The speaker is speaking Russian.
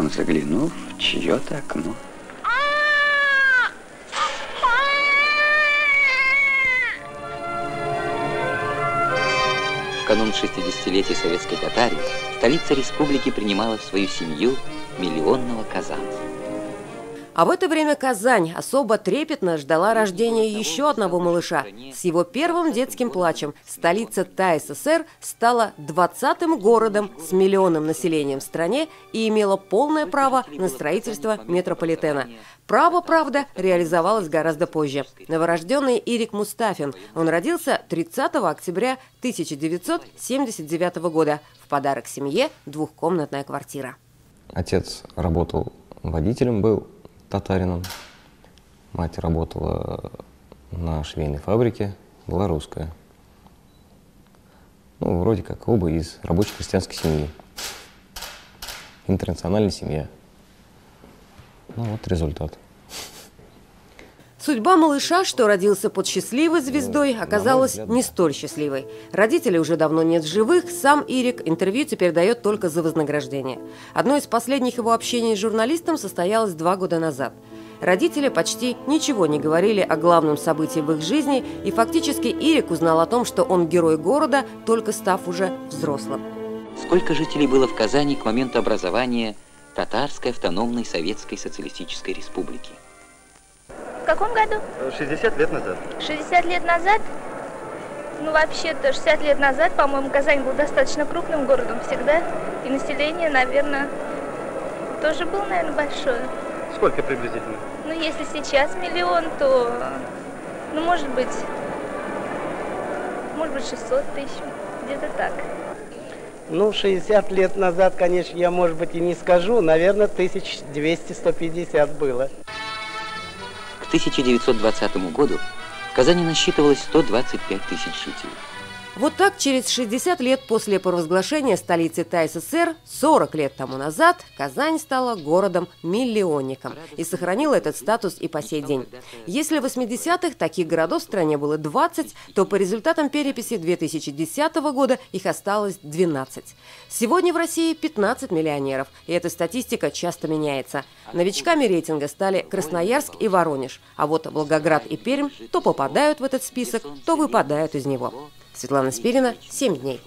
словно заглянув в чье-то окно. В канун 60-летия советской Татарии столица республики принимала в свою семью миллионного казанца. А в это время Казань особо трепетно ждала рождения еще одного малыша. С его первым детским плачем столица ТАССР стала 20-м городом с миллионным населением в стране и имела полное право на строительство метрополитена. Право, правда, реализовалось гораздо позже. Новорожденный Ирик Мустафин. Он родился 30 октября 1979 года. В подарок семье двухкомнатная квартира. Отец работал водителем, был татарином. Мать работала на швейной фабрике, была русская. Ну, вроде как оба из рабочей крестьянской семьи. Интернациональная семья. Ну, вот результат. Судьба малыша, что родился под счастливой звездой, оказалась не столь счастливой. Родителей уже давно нет в живых, сам Ирик интервью теперь дает только за вознаграждение. Одно из последних его общений с журналистом состоялось 2 года назад. Родители почти ничего не говорили о главном событии в их жизни, и фактически Ирик узнал о том, что он герой города, только став уже взрослым. Сколько жителей было в Казани к моменту образования Татарской автономной Советской Социалистической Республики? В каком году? 60 лет назад. 60 лет назад? Ну, вообще-то, 60 лет назад, по-моему, Казань был достаточно крупным городом всегда. И население, наверное, тоже было, наверное, большое. Сколько приблизительно? Ну, если сейчас миллион, то, ну, может быть 600 тысяч, где-то так. Ну, 60 лет назад, конечно, я, может быть, и не скажу. Наверное, 1200-150 было. К 1920 году в Казани насчитывалось 125 тысяч жителей. Вот так через 60 лет после провозглашения столицы ТАССР, 40 лет тому назад, Казань стала городом-миллионником и сохранила этот статус и по сей день. Если в 80-х таких городов в стране было 20, то по результатам переписи 2010 года их осталось 12. Сегодня в России 15 миллионеров, и эта статистика часто меняется. Новичками рейтинга стали Красноярск и Воронеж, а вот Волгоград и Пермь то попадают в этот список, то выпадают из него. Светлана Спирина, 7 дней.